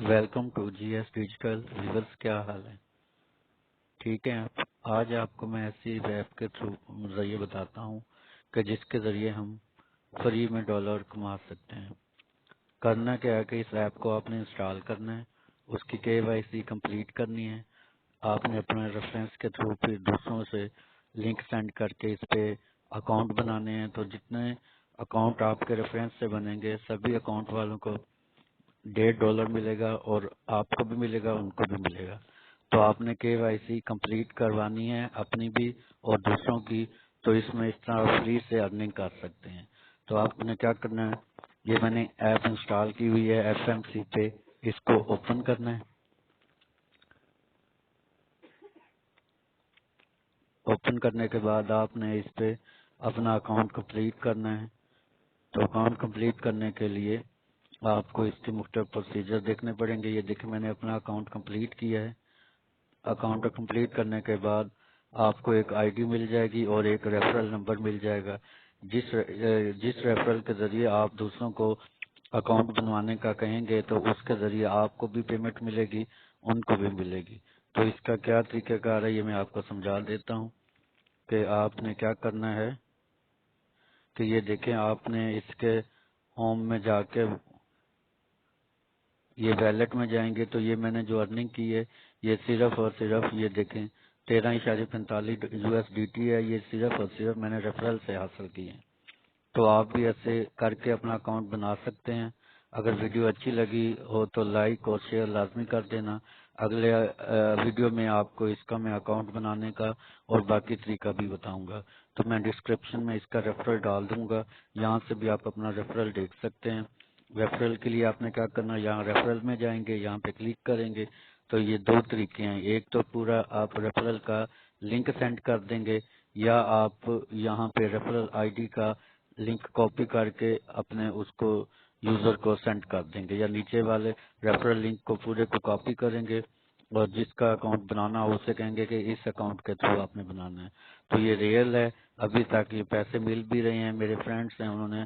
Welcome to GS digital. Viewers, क्या हाल है? ठीक है आप? आज आपको मैं ऐसी ऐप के थ्रू जरिए बताता हूँ कि जिसके जरिए हम फ्री में डॉलर कमा सकते हैं। करना क्या है कि इस ऐप को आपने इंस्टॉल करना है, उसकी केवाईसी कंप्लीट करनी है। आपने अपने रेफरेंस के थ्रू फिर दूसरों से लिंक सेंड करके इस पे अकाउंट बनाने हैं। तो जितने अकाउंट आपके रेफरेंस से बनेंगे सभी अकाउंट वालों को $1.5 मिलेगा और आपको भी मिलेगा, उनको भी मिलेगा। तो आपने केवाईसी कंप्लीट करवानी है अपनी भी और दूसरों की। तो इसमें इस तरह फ्री से अर्निंग कर सकते हैं। तो आपने क्या करना है, ये मैंने ऐप इंस्टॉल की हुई है एफएमसी पे, इसको ओपन करना है। ओपन करने के बाद आपने इस पे अपना अकाउंट कंप्लीट करना है। तो अकाउंट कंप्लीट करने के लिए आपको इसके मुख्तलिफ प्रोसीजर देखने पड़ेंगे। ये देखिए मैंने अपना अकाउंट कंप्लीट किया है। अकाउंट कंप्लीट करने के बाद आपको एक आईडी मिल जाएगी और एक रेफरल नंबर मिल जाएगा। जिस रेफरल के जरिए आप दूसरों को अकाउंट बनवाने का कहेंगे तो उसके जरिए आपको भी पेमेंट मिलेगी, उनको भी मिलेगी। तो इसका क्या तरीकाकार है ये मैं आपको समझा देता हूँ कि आपने क्या करना है कि ये देखें, आपने इसके होम में जाके ये वैलेट में जाएंगे तो ये मैंने जो अर्निंग की है ये सिर्फ और सिर्फ ये देखें 13.45 USDT है। ये सिर्फ और सिर्फ मैंने रेफरल से हासिल की है। तो आप भी ऐसे करके अपना अकाउंट बना सकते हैं। अगर वीडियो अच्छी लगी हो तो लाइक और शेयर लाजमी कर देना। अगले वीडियो में आपको इसका मैं अकाउंट बनाने का और बाकी तरीका भी बताऊंगा। तो मैं डिस्क्रिप्शन में इसका रेफरल डाल दूंगा, यहाँ से भी आप अपना रेफरल देख सकते हैं। रेफरल के लिए आपने क्या करना, यहाँ रेफरल में जाएंगे, यहाँ पे क्लिक करेंगे। तो ये दो तरीके हैं, एक तो पूरा आप रेफरल का लिंक सेंड कर देंगे या आप यहाँ पे रेफरल आईडी का लिंक कॉपी करके अपने उसको यूजर को सेंड कर देंगे, या नीचे वाले रेफरल लिंक को पूरे को कॉपी करेंगे और जिसका अकाउंट बनाना हो उससे कहेंगे कि इस अकाउंट के थ्रू आपने बनाना है। तो ये रियल है। अभी तक ये पैसे मिल भी रहे हैं। मेरे फ्रेंड्स हैं, उन्होंने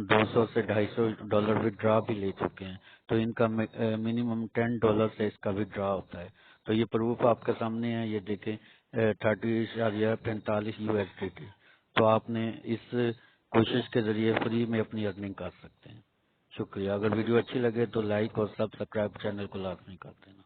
200 से $250 विड्रॉ भी ले चुके हैं। तो इनका मिनिमम $10 से इसका विड्रॉ होता है। तो ये प्रूफ आपके सामने है, ये देखें 30.45 USDT। तो आपने इस कोशिश के जरिए फ्री में अपनी अर्निंग कर सकते हैं। शुक्रिया। अगर वीडियो अच्छी लगे तो लाइक और सब्सक्राइब चैनल को लाजमी कर देना।